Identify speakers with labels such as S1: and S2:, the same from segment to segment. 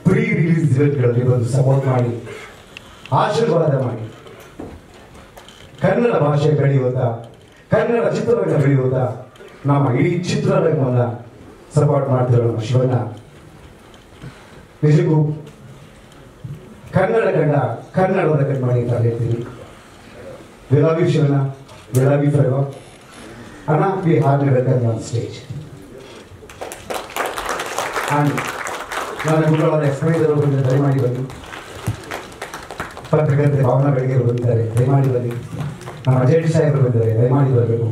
S1: Pre release ಇವೆಂಟ್ಗಳಲ್ಲಿ ಬಂದು support ಮಾಡಿ ಆಶೀರ್ವಾದ ಮಾಡಿ ಕನ್ನಡ ಭಾಷೆ ಬೆಳೆಯುತ್ತಾ ಕನ್ನಡ ಚಿತ್ರರಂಗ ಬೆಳೆಯುತ್ತಾ ನಮ್ಮ ಇಡೀ ಚಿತ್ರರಂಗವನ್ನು ಸಪೋರ್ಟ್ ಮಾಡ್ತಿರೋ ನಮ್ಮ ಶಿವಣ್ಣ ನಿಜಕ್ಕೂ ಕನ್ನಡ ಕಂಡ ಕನ್ನಡದ ಕಣ್ಮಣಿ ಅಂತ ಹೇಳ್ತೀನಿ. We love you, Shivana. We love you forever. Anna, we hardly welcome you on stage. And ನಾನು ಗುರುಗಳವರ ಎಕ್ಸ್ಪ್ಲೈನರ್ ಬಂದು ದಯಮಾಡಿ ಬನ್ನಿ. ಪತ್ರಕರ್ತೆ ಭಾವನಾ ಬೆಳಗ್ಗೆ ಬಂದಿದ್ದಾರೆ, ದಯಮಾಡಿ ಬನ್ನಿ. ನಮ್ಮ ಅಜಯ್ ಸಾಹೇಬರು ಬಂದಿದ್ದಾರೆ, ದಯಮಾಡಿ ಬರಬೇಕು.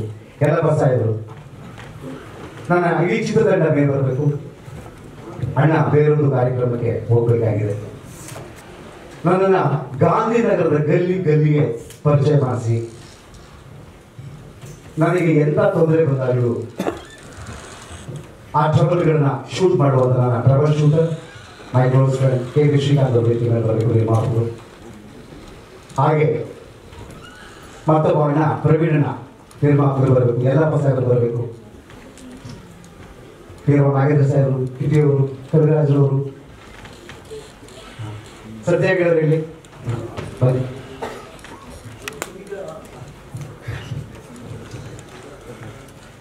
S1: ಎಲ್ಲಪ್ಪ ಸಾಹೇಬರು, ನನ್ನ ಇಡೀ ಚಿತ್ರತಂಡ ಮೇಲೆ ಬರಬೇಕು. ಅಣ್ಣ ಬೇರೊಂದು ಕಾರ್ಯಕ್ರಮಕ್ಕೆ ಹೋಗಬೇಕಾಗಿದೆ. ನನ್ನನ್ನು ಗಾಂಧಿನಗರದ ಗಲ್ಲಿಗೆ ಪರಿಚಯ ಮಾಡಿಸಿ ನನಗೆ ಎಂಥ ತೊಂದರೆ ಬಂದಾಗಲೂ ಆ ಟ್ರಬಲ್ಗಳನ್ನ ಶೂಟ್ ಮಾಡುವಂತ ನಾನು ಟ್ರಬಲ್ ಶೂಟರ್ ಮೈ ಕ್ಲೋಸ್ ಫ್ರೆಂಡ್ ಕೆ ಶ್ರೀಕಾಂತ್ ಅವರು ವೇದಿಕೆ ಮೇಲೆ ಬರಬೇಕು, ನಿರ್ಮಾಪಕರು. ಹಾಗೆ ಮತ್ತೊಬ್ಬ ಅಣ್ಣ ಪ್ರವೀಣಣ್ಣ ನಿರ್ಮಾಪಕರು ಬರಬೇಕು, ಯಲ್ಲಪ್ಪ ಸಾಹೇಬರು ಬರಬೇಕು, ನಾಗೇಂದ್ರ ಸಾಹೇಬರು, ಕಿಟಿಯವರು, ಕವಿರಾಜರವರು, ಸತ್ಯಾಗ್ರಹರು ಇಲ್ಲಿ ಬನ್ನಿ.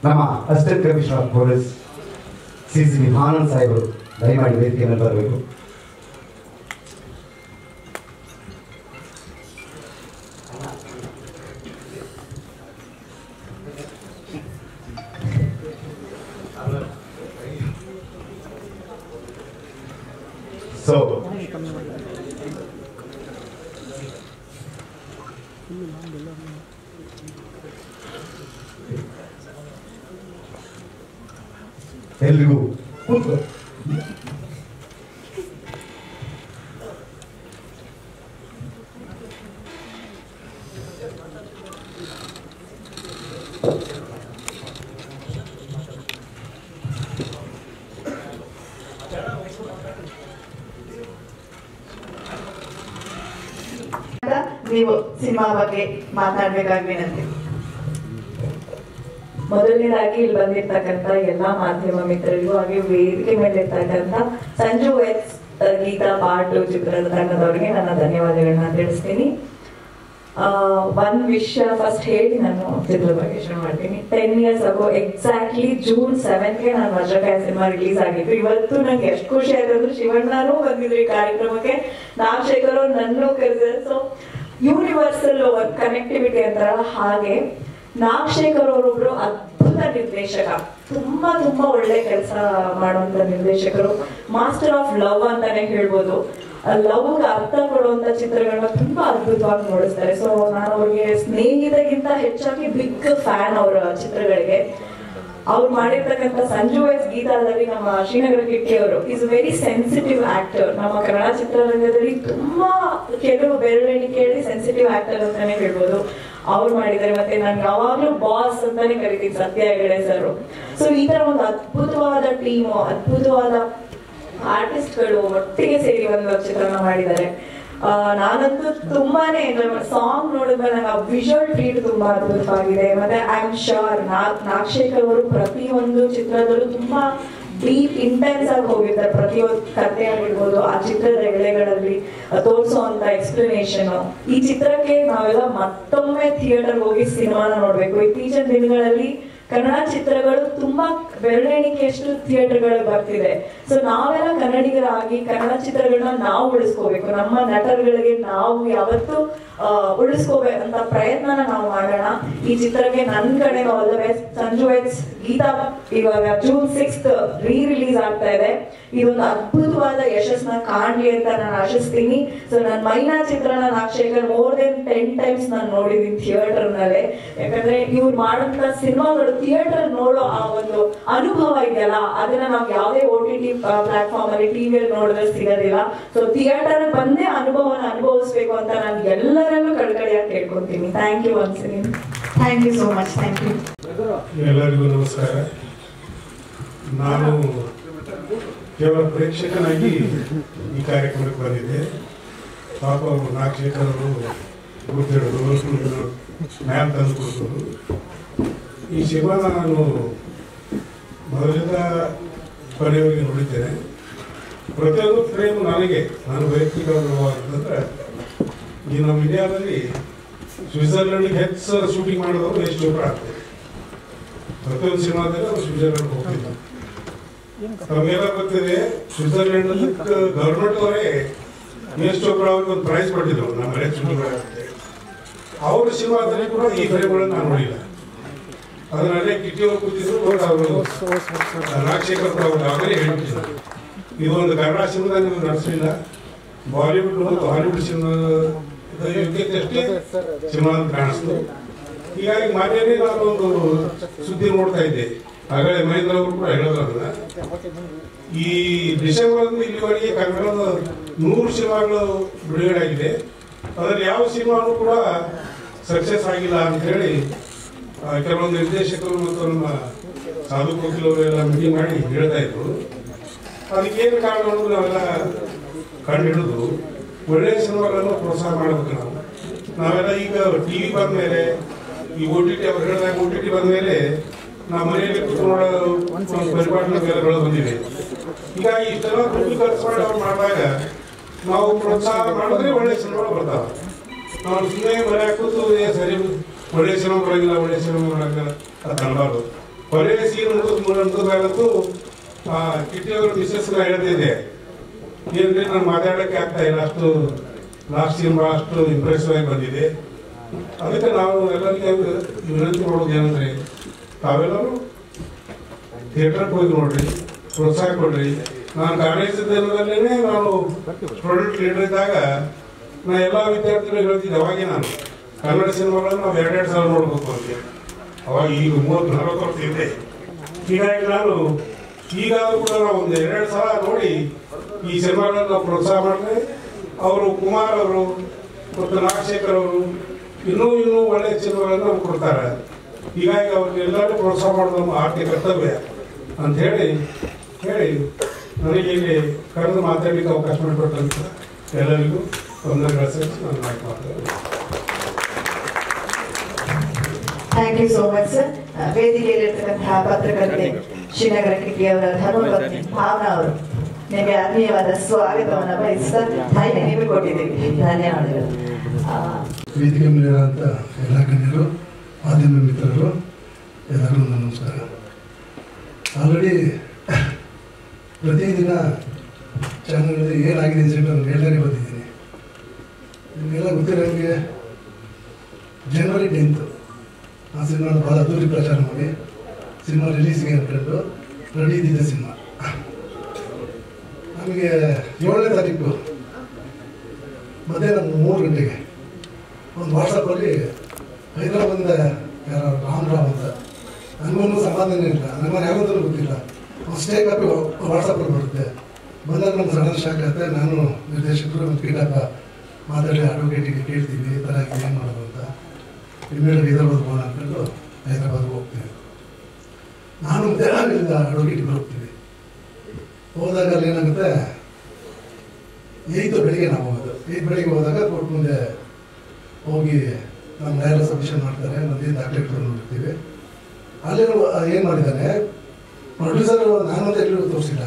S1: ನಮ್ಮ assistant commissioner of police CCB Anand ಸಾಹೇಬರು ದಯಮಾಡಿ ವೇದಿಕೆ ಮೇಲೆ ಬರಬೇಕು. ಸೊ ಎಲ್ರಿಗೂ
S2: ನೀವು ಸಿನಿಮಾ ಬಗ್ಗೆ ಮಾತಾಡ್ಬೇಕಾಗಿ ವಿನಂತಿ. ಮೊದಲನೇದಾಗಿ ಇಲ್ಲಿ ಬಂದಿರ್ತಕ್ಕಂಥ ಎಲ್ಲಾ ಮಾಧ್ಯಮ ಮಿತ್ರರಿಗೂ ಹಾಗೆ ವೇದಿಕೆ ಮೇಲೆ ಇರ್ತಕ್ಕಂಥ ಸಂಜು ಎಸ್ ಗೀತಾ ಪಾರ್ಟ್ 2 ಚಿತ್ರದ ತಂಡದವರಿಗೆ ನನ್ನ ಧನ್ಯವಾದಗಳನ್ನ ತಿಳಿಸ್ತೀನಿ. ಒಂದ್ ವಿಷಯ ಫಸ್ಟ್ ಹೇಳಿ ನಾನು ಚಿತ್ರದ ಬಗ್ಗೆ ಶುರು ಮಾಡ್ತೀನಿ. 10 years ago exactly June 7th ನಾನು ವಜ್ರಕಾಯ ಸಿನಿಮಾ ರಿಲೀಸ್ ಆಗಿತ್ತು. ಇವತ್ತು ನಂಗೆ ಎಷ್ಟು ಖುಷಿ ಆಯ್ತು, ಶಿವಣ್ಣನೂ ಬಂದಿದ್ರು ಈ ಕಾರ್ಯಕ್ರಮಕ್ಕೆ, ನಾಗಶೇಖರ್ ಅವ್ರು ನನ್ನೂ ಕರೆದಿದ್ದಾರೆ. ಸೊ ಯೂನಿವರ್ಸಲ್ ಕನೆಕ್ಟಿವಿಟಿ ಅಂತಾರಲ್ಲ ಹಾಗೆ ನಾಗಶೇಖರ್ ಅವರೊಬ್ರು ಅದ್ಭುತ ನಿರ್ದೇಶಕ, ತುಂಬಾ ಒಳ್ಳೆ ಕೆಲಸ ಮಾಡುವಂತ ನಿರ್ದೇಶಕರು. ಮಾಸ್ಟರ್ ಆಫ್ ಲವ್ ಅಂತಾನೆ ಹೇಳ್ಬೋದು. ಲವ್ ಅರ್ಥ ಕೊಡುವಂತ ಚಿತ್ರಗಳನ್ನ ತುಂಬಾ ಅದ್ಭುತವಾಗಿ ನೋಡಿಸ್ತಾರೆ. ಸೊ ನಾನು ಅವ್ರಿಗೆ ಸ್ನೇಹಿತಗಿಂತ ಹೆಚ್ಚಾಗಿ ಬಿಗ್ ಫ್ಯಾನ್ ಅವರ ಚಿತ್ರಗಳಿಗೆ. ಅವ್ರು ಮಾಡಿರ್ತಕ್ಕಂಥ ಸಂಜು ಎಸ್ ಗೀತಾದಲ್ಲಿ ನಮ್ಮ ಶ್ರೀನಗರ ಕಿಟ್ಟಿ ಅವರು ಈಸ್ ವೆರಿ ಸೆನ್ಸಿಟಿವ್ ಆಕ್ಟರ್. ನಮ್ಮ ಕನ್ನಡ ಚಿತ್ರರಂಗದಲ್ಲಿ ತುಂಬಾ ಕೆಲವು ಬೆರಳೆಣಿಕೆಯಲ್ಲಿ ಸೆನ್ಸಿಟಿವ್ ಆಕ್ಟರ್ ಅಂತಾನೆ ಹೇಳ್ಬೋದು. ಅವ್ರು ಮಾಡಿದ್ದಾರೆ. ಮತ್ತೆ ನಾನು ಯಾವಾಗ್ಲೂ ಬಾಸ್ ಅಂತಾನೆ ಕರಿತೀನಿ ಸತ್ಯ ಹೆಗಡೆ ಸರ್. ಸೊ ಈ ತರ ಒಂದು ಅದ್ಭುತವಾದ ಟೀಮು, ಅದ್ಭುತವಾದ ಆರ್ಟಿಸ್ಟ್ಗಳು ಒಟ್ಟಿಗೆ ಸೇರಿ ಒಂದು ಚಿತ್ರನ ಮಾಡಿದ್ದಾರೆ. ನಾನಂತೂ ತುಂಬಾನೇ ಸಾಂಗ್ ನೋಡಿದ್ಮೇಲೆ ನಂಗೆ ಆ ವಿಜುವಲ್ ಟ್ರೀಟ್ ತುಂಬಾ ಅದ್ಭುತವಾಗಿದೆ. ಮತ್ತೆ ಐ ಆಮ್ ಶೋರ್ ನಾಗಶೇಖರ್ ಅವರು ಪ್ರತಿಯೊಂದು ಚಿತ್ರದಲ್ಲೂ ತುಂಬಾ ಡೀಪ್ ಇಂಟೆನ್ಸ್ ಆಗಿ ಹೋಗಿರ್ತಾರೆ. ಪ್ರತಿಯೊಂದು ಕಥೆ ಆಗಿರ್ಬೋದು, ಆ ಚಿತ್ರದ ಎಳೆಗಳಲ್ಲಿ ತೋರಿಸುವಂತ ಎಕ್ಸ್ಪ್ಲನೇಷನ್. ಈ ಚಿತ್ರಕ್ಕೆ ನಾವೆಲ್ಲ ಮತ್ತೊಮ್ಮೆ ಥಿಯೇಟರ್ ಹೋಗಿ ಸಿನಿಮಾನ ನೋಡ್ಬೇಕು. ಇತ್ತೀಚಿನ ದಿನಗಳಲ್ಲಿ ಕನ್ನಡ ಚಿತ್ರಗಳು ತುಂಬಾ ಬೆರಳೆಣಿಕೆಯಷ್ಟು ಥಿಯೇಟರ್ಗಳು ಬರ್ತಿದೆ. ಸೊ ನಾವೆಲ್ಲ ಕನ್ನಡಿಗರಾಗಿ ಕನ್ನಡ ಚಿತ್ರಗಳನ್ನ ನಾವು ಉಳಿಸ್ಕೋಬೇಕು. ನಮ್ಮ ನಟರುಗಳಿಗೆ ನಾವು ಯಾವತ್ತೂ ಉಳಿಸ್ಕೋಬೇಕಂತ ಪ್ರಯತ್ನನ ನಾವು ಮಾಡೋಣ. ಈ ಚಿತ್ರಕ್ಕೆ ನನ್ನ ಕಡೆ all the best. Sanju S Geetha ಇವಾಗ June 6th ರಿಲೀಸ್ ಆಗ್ತಾ ಇದೆ. ಇದೊಂದು ಅದ್ಭುತವಾದ ಯಶಸ್ಸನ್ನ ಕಾಣ್ಲಿ ಅಂತ ನಾನು ಆಶಿಸ್ತೀನಿ. ಸೊ ನನ್ನ ಮೈನಾ ಚಿತ್ರನ ನಾಗಶೇಖರ್ more than 10 times ನಾನು ನೋಡಿದೀನಿ ಥಿಯೇಟರ್ ನಲ್ಲೇ. ಯಾಕಂದ್ರೆ ಇವ್ರು ಮಾಡುವಂತ ಸಿನಿಮಾಗಳು ಥಿಯೇಟರ್ ನೋಡೋ ಆ ಒಂದು ಅನುಭವ ಇದೆಯಲ್ಲ, ಅದನ್ನ ನಾವು ಯಾವುದೇ OTT ಪ್ಲಾಟ್ಫಾರ್ಮ್ ಅಲ್ಲಿ ಟಿವಿಯಲ್ಲಿ ನೋಡಿದ್ರೆ ಸಿಗೋದಿಲ್ಲ. ಸೊ ಥಿಯೇಟರ್ ಬಂದೇ ಅನುಭವನ ಅನುಭವಿಸ್ಬೇಕು ಅಂತ ನಾನು ಎಲ್ಲರಲ್ಲೂ ಕಳ್ಕಳಿಯಾಗಿ ಕೇಳ್ಕೊಂತೀನಿ. Thank you once again. Thank you so much. Thank you.
S3: ಎಲ್ಲರಿಗೂ ನಮಸ್ಕಾರ. ನಾನು ಕೇವಲ ಪ್ರೇಕ್ಷಕನಾಗಿ ಈ ಕಾರ್ಯಕ್ರಮಕ್ಕೆ ಬಂದಿದ್ದೆ. ಪಾಪ ನಾಗಶೇಖರ್ ಅವರು ಗುರುತಿಡೋದು ಮ್ಯಾಮ್ ತಂದು ಕೊಡ್ತರು. ಈ ಸಿನಿಮಾನ ನಾನು ಮೊದಲಿಂದ ಕೊನೆಯವರೆಗೆ ನೋಡಿದ್ದೇನೆ. ಪ್ರತಿಯೊಂದು ಫ್ರೇಮ್ ನಾನು ವೈಯಕ್ತಿಕ ಅಂತಂದ್ರೆ ಈ ನಮ್ಮ ಇಂಡಿಯಾದಲ್ಲಿ ಸ್ವಿಟ್ಜರ್ಲೆಂಡ್ಗೆ ಹೆಚ್ಚು ಶೂಟಿಂಗ್ ಮಾಡಿದವರು ಎಷ್ಟು ಚೋಪ್ರಾ ಆಗ್ತದೆ. ಪ್ರತಿಯೊಂದು ಸಿನಿಮಾದಲ್ಲಿ ಅವರು ಸ್ವಿಟ್ಜರ್ಲೆಂಡ್ ಹೋಗ್ತಿದ್ದ. ನಮಗೆಲ್ಲ ಗೊತ್ತಿದೆ, ಸ್ವಿಟ್ಜರ್ಲೆಂಡ್ ಗವರ್ಮೆಂಟ್ ಅವರೇ ಯಶ್ ಚೋಪ್ರಾ ಅವ್ರಿಗೆ ಒಂದು ಪ್ರೈಸ್ ಕೊಟ್ಟಿದ್ರು ನಮ್ಮ ಮನೆ ಶೂಟಿಂಗ್ ಮಾಡಕ್ಕೆ. ಅವ್ರ ಸಿನಿಮಾದಲ್ಲಿ ಕೂಡ ಈ ಫ್ರೇಮ್ಗಳನ್ನು ನಾನು ನೋಡಿಲ್ಲ. ಅದರಲ್ಲೇ ಕಿಟ್ಟಿಯವರು ಕೂತಿದ್ರು, ಅವರು ರಾಜಶೇಖರ್ ಅವರು ಆಗಲೇ ಹೇಳ್ತಿದ್ರು ಇದು ಒಂದು ಕನ್ನಡ ಸಿನಿಮಾ ನೀವು ನಡೆಸಲಿಲ್ಲ, ಬಾಲಿವುಡ್ ಮತ್ತು ಹಾಲಿವುಡ್ ಸಿನಿಮಾ ಅಷ್ಟೇ ಸಿನಿಮಾ ಅಂತ ಕಾಣಿಸ್ತು. ಹೀಗಾಗಿ ಮನೆಯಲ್ಲಿ ನಾನು ಒಂದು ಸುದ್ದಿ ನೋಡ್ತಾ ಇದ್ದೆ, ಹಾಗಾದ್ರೆ ಮಹೇಂದ್ರ ಅವರು ಕೂಡ ಹೇಳೋದ್ರಲ್ಲ, ಈ ಡಿಸೆಂಬರ್ ಇಲ್ಲಿವರೆಗೆ ಕನ್ನಡದ 100 ಸಿನಿಮಾಗಳು ಬಿಡುಗಡೆ ಆಗಿದೆ, ಅದರಲ್ಲಿ ಯಾವ ಸಿನಿಮಾನು ಕೂಡ ಸಕ್ಸಸ್ ಆಗಿಲ್ಲ ಅಂತ ಹೇಳಿ ಕೆಲವೊಂದು ನಿರ್ದೇಶಕರು ಮತ್ತು ನಮ್ಮ ಸಾಧು ಕೋಕಿಲ್ ಅವರೆಲ್ಲ ಮೀಟಿಂಗ್ ಮಾಡಿ ಹೇಳ್ತಾ ಇದ್ರು. ಅದಕ್ಕೇನು ಕಾರಣ ಅನ್ನೋದು ನಾವೆಲ್ಲ ಕಂಡು ಹಿಡಿದು ಒಳ್ಳೆಯ ಸಿನಿಮಾಗಳನ್ನು ಪ್ರೋತ್ಸಾಹ ಮಾಡಬೇಕು. ನಾವೆಲ್ಲ ಈಗ ಟಿವಿ ಬಂದ ಮೇಲೆ, ಈ OTT ಅವ್ರು ಹೇಳಿದಾಗ OTT ಬಂದ ಮೇಲೆ ನಮ್ಮ ಮನೆಯಲ್ಲಿ ಕುತ್ಕೊಳ್ಳೋ ಪರಿಪಾಲನೆ ಬೇರೆಗಳು ಬಂದಿವೆ. ಹೀಗಾಗಿ ಇಷ್ಟೆಲ್ಲ ದುಡ್ಡು ಖರ್ಚು ಮಾಡಿ ಅವ್ರು ಮಾಡಿದಾಗ ನಾವು ಪ್ರೋತ್ಸಾಹ ಮಾಡಿದ್ರೆ ಒಳ್ಳೆಯ ಸಿನಿಮಾಗಳು ಬರ್ತಾವೆ. ನಾವು ಸುಮ್ಮನೆ ಮನೆ ಹಾಕೋದು ಸರಿ ಒಳ್ಳೆಯ ಸಿನಿಮಾ ಬರೋಂಗಿಲ್ಲ ಅದು ಅನ್ನಬಾರ್ದು. ಕೊನೆಯ ಸೀನ್ ಮುಗಿದಾಗಂತೂ ಕಿಟ್ಟಿಯವರು ಮಿಸ್ಸಸ್ನ ಹೇಳ್ತಿದ್ದೆ, ಏನ್ರಿ ನಾನು ಮಾತಾಡೋಕ್ಕೆ ಆಗ್ತಾ ಇಲ್ಲ, ಅಷ್ಟು ಲಾಸ್ಟ್ ಸಿನಿಮಾ ಅಷ್ಟು ಇಂಪ್ರೆಸಿವ್ ಆಗಿ ಬಂದಿದೆ. ಅದಕ್ಕೆ ನಾವು ಎಲ್ಲರಿಗೆ ವಿನಂತಿ ಮಾಡೋದು ಏನಂದ್ರೆ, ತಾವೆಲ್ಲರೂ ಥಿಯೇಟರ್ಗೆ ಹೋಗಿ ನೋಡ್ರಿ, ಪ್ರೋತ್ಸಾಹ ಕೊಡ್ರಿ. ನಾನು ಕಾಲೇಜ್ ದಿನದಲ್ಲೇ ನಾನು ಸ್ಟೂಡೆಂಟ್ ಲೀಡರ್ ಇದ್ದಾಗ ನಾ ಎಲ್ಲ ವಿದ್ಯಾರ್ಥಿಗಳು ಹೇಳ್ತಿದ್ದೆ, ಅವಾಗೇ ನಾನು ಕನ್ನಡ ಸಿನಿಮಾಗಳನ್ನು ನಾವು 2-2 ಸಲ ನೋಡ್ಬೇಕು ಅಂತ. ಅವಾಗ ಈಗ 30-40 ವರ್ಷ ಇದೆ. ಹೀಗಾಗಿ ನಾನು ಈಗಾದರೂ ಕೂಡ ನಾವು ಒಂದು 2 ಸಲ ನೋಡಿ ಈ ಸಿನಿಮಾಗಳನ್ನು ನಾವು ಪ್ರೋತ್ಸಾಹ ಮಾಡಿದ್ರೆ ಅವರು ಕುಮಾರ್ ಅವರು ಮತ್ತು ನಾಗಶೇಖರ್ ಅವರು ಇನ್ನೂ ಒಳ್ಳೆಯ ಸಿನಿಮಾಗಳನ್ನು ನಮ್ಗೆ ಕೊಡ್ತಾರೆ. ಹೀಗಾಗಿ ಅವ್ರಿಗೆಲ್ಲರೂ ಪ್ರೋತ್ಸಾಹ ಮಾಡೋದು ನಮ್ಮ ಆರ್ಥಿಕ ಕರ್ತವ್ಯ ಅಂತ ಹೇಳಿ ನನಗೆ ಇಲ್ಲಿ ಕರೆದು ಮಾತಾಡಲಿಕ್ಕೆ ಅವಕಾಶ ಮಾಡಿಕೊಟ್ಟಂತ ಎಲ್ಲರಿಗೂ ವಂದನೆಗಳು ಸಲ್ಲಿಸಿ ನಾನು ಮಾತಾಡ್ತೇನೆ.
S2: Thank you so much sir. ವೇದಿಕೆಯಲ್ಲಿರ್ತಕ್ಕಂತಹ ಪತ್ರಕರ್ತೆ ಶ್ರೀನಗರ ಕಿಟ್ಟಿಯವರ ಧರ್ಮಪತ್ನಿ ಭಾವನಾ ಅವರು ನಿಮಗೆ ಆತ್ಮೀಯವಾದ ಸ್ವಾಗತವನ್ನು ಬಯಸ್ತಾ ಟೈಮ್ ನಿಮಗೆ ಕೊಟ್ಟಿದ್ದೀವಿ. ಧನ್ಯವಾದಗಳು.
S4: ವೇದಿಕೆ ಮೇಲಿರುವಂಥ ಎಲ್ಲ ಗಣ್ಯರು, ಮಾಧ್ಯಮ ಮಿತ್ರರು ಎಲ್ಲರಿಗೂ ನಮಸ್ಕಾರ. ಆಲ್ರೆಡಿ ಪ್ರತಿದಿನ ಚಾನಲ್ಗಳಲ್ಲಿ ಏನಾಗಿದೆ ಅಂತ ನಾನು ಎಲ್ಲರಿಗೂ ಬಂದಿದ್ದೀನಿ. ನಿಮಗೆಲ್ಲ ಗೊತ್ತಿರೋಂಗೆ ಜನವರಿ 10 ಆ ಸಿನಿಮಾನ ಭಾಳ ಅದ್ದೂರಿ ಪ್ರಚಾರ ಮಾಡಿ ಸಿನಿಮಾ ರಿಲೀಸ್ಗೆ ಅಂದ್ಕೊಂಡು ರೆಡಿ ಇದ್ದಿದ್ದ ಸಿನಿಮಾ. ನಮಗೆ 7ನೇ ತಾರೀಕು ಮಧ್ಯಾಹ್ನ 3 ಗಂಟೆಗೆ ಒಂದು ವಾಟ್ಸಪ್ಪಲ್ಲಿ ಹೈದರಾಬಾದಿಂದ ಯಾರೋ ರಾಮ್ ಅಂತ, ನನಗೂ ಸಮಾಧಾನ ಇಲ್ಲ, ನನಗೆ ಯಾವ್ದಾದ್ರು ಗೊತ್ತಿಲ್ಲ, ಒಂದು ಸ್ಟೇ ಕಾಪಿ ವಾಟ್ಸಪ್ಪಲ್ಲಿ ಬರುತ್ತೆ. ಬಂದಾಗ ನಮ್ಗೆ ಸಡನ್ ಶಾಕ್ ಆಗುತ್ತೆ. ನಾನು ನಿರ್ದೇಶಕರು ಮತ್ತು ಕಿಟ್ಟಪ್ಪ ಮಾತಾಡಿ ಅಡ್ವೊಕೇಟಿಗೆ ಕೇಳ್ತೀವಿ, ಈ ಥರ ಏನು ಮಾಡೋದು ಅಂತ. ಇಮ್ಮಿಡಿಯೇಟ್ ಹೈದರಾಬಾದ್ ಹೋಗೋಣ ಅಂದ್ಕೊಂಡು ಹೈದರಾಬಾದ್ಗೆ ಹೋಗ್ತೀವಿ. ನಾನು ಇಲ್ಲಿಂದ ಅಡ್ವೊಕೇಟಿಗೆ ಹೋಗ್ತೀವಿ. ಹೋದಾಗ ಅಲ್ಲಿ ಏನಾಗುತ್ತೆ, 8 ಬೆಳಿಗ್ಗೆ ನಾವು ಹೋಗೋದು. 8 ಬೆಳಿಗ್ಗೆ ಹೋದಾಗ ಕೋರ್ಟ್ ಮುಂದೆ ಹೋಗಿ ನಮ್ಮ ನ್ಯಾಯಾಲಯ ಸಬ್ಮಿಷನ್ ಮಾಡ್ತಾರೆ, ನಮ್ಮದೇನು ದಾಖಲೆಗಳನ್ನು ನೋಡ್ತೀವಿ. ಅಲ್ಲಿ ಏನು ಮಾಡಿದ್ದಾನೆ ಪ್ರೊಡ್ಯೂಸರ್, ನಾನಂತ ಎಲ್ಲರೂ ತೋರಿಸಿಲ್ಲ,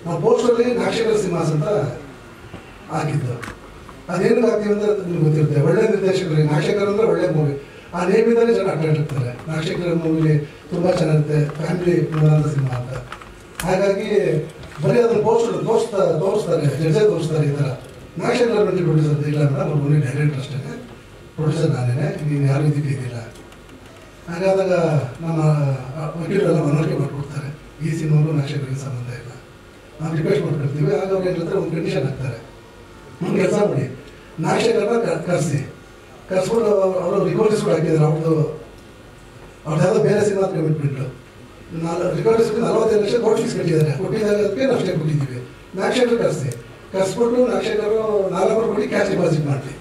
S4: ನಾವು ಪೋಸ್ಟಲ್ಲಿ ನಾಗಶೇಖರ್ ಸಿನಿಮಾಸ್ ಅಂತ ಹಾಕಿದ್ದು. ಅದೇನಕ್ಕೆ ಹಾಕ್ತೀವಿ ಅಂತ ನಿಮ್ಗೆ ಗೊತ್ತಿರುತ್ತೆ. ಒಳ್ಳೆ ನಿರ್ದೇಶಕರಿಗೆ ನಾಗಶೇಖರ್ ಅಂದರೆ ಒಳ್ಳೆ ಮೂವಿ, ಆ ನೇಮಿಂದಲೇ ಜನ ಅಟ್ರಾಕ್ಟ್ ಆಗ್ತಾರೆ. ನಾಗಶೇಖರ್ ಮೂವಿಲಿ ತುಂಬ ಚೆನ್ನಾಗಿರುತ್ತೆ, ಫ್ಯಾಮಿಲಿ ನೋಡೋಂಥ ಸಿನಿಮಾ ಅಂತ. ಹಾಗಾಗಿ ಬರೀ ಅದನ್ನು ತೋರಿಸ್ತಾರೆ, ಜಡ್ಜೆ ತೋರಿಸ್ತಾರೆ ಈ ಥರ. ನಾಗಶೇಖರ್ ಬಂದು ಪ್ರೊಡ್ಯೂಸರ್ ಇಲ್ಲ ಮೇಡಮ್, ಅವ್ರು ಓನ್ಲಿ ಡೈರೆಕ್ಟರ್ ಅಷ್ಟೇ, ಪ್ರೊಡ್ಯೂಸರ್ ನಾನೇ, ನೀನು ಯಾರು ಇದಕ್ಕೆ ಇದಿಲ್ಲ. ಹಾಗಾದಾಗ ನಮ್ಮ ವಕೀಲರೆಲ್ಲ ಮನವರಿಕೆ ಮಾಡಿಕೊಡ್ತಾರೆ, ಈ ಸಿನಿಮಾಗೂ ನಾಗಶೇಖರ್ಗೆ ಸಂಬಂಧ ಇಲ್ಲ, ನಾವು ರಿಕ್ವೆಸ್ಟ್ ಮಾಡ್ಕೊಳ್ತೀವಿ. ಆಗ ಅವ್ರು ಏನಿರ್ತಾರೆ ಒಂದು ಕಂಡೀಷನ್ ಹಾಕ್ತಾರೆ, ಒಂದು ಕೆಲಸ ಮಾಡಿ ನಾಗಶೇಖರ್ನ ಕರ್ಸ್ಬಿಟ್ಟು ಅವರು ರಿಕಾರ್ಡಿಸ್ಬಿಟ್ಟು ಹಾಕಿದ್ದಾರೆ. ಅವ್ರದ್ದು ಯಾವುದೋ ಬೇರೆ ಸಿನಿಮಾ ಕಮಿಟ್ಮೆಂಟು ರಿಕಾರ್ಡಿಸ್ಬಿಟ್ಟು 45 ಲಕ್ಷ ಕೋರ್ಟ್ ಫೀಸ್ ಕೊಟ್ಟಿದ್ದಕ್ಕೆ ನಾವು ಸ್ಟೇ ಕೊಟ್ಟಿದ್ದೀವಿ. ನಾಗಶೇಖರ್ ಕರ್ಸ್ಬಿಟ್ಟು ನಾಗಶೇಖರ್ 4 ಕೋಟಿ ಕ್ಯಾಶ್ ಡಿಪಾಸಿಟ್ ಮಾಡಿ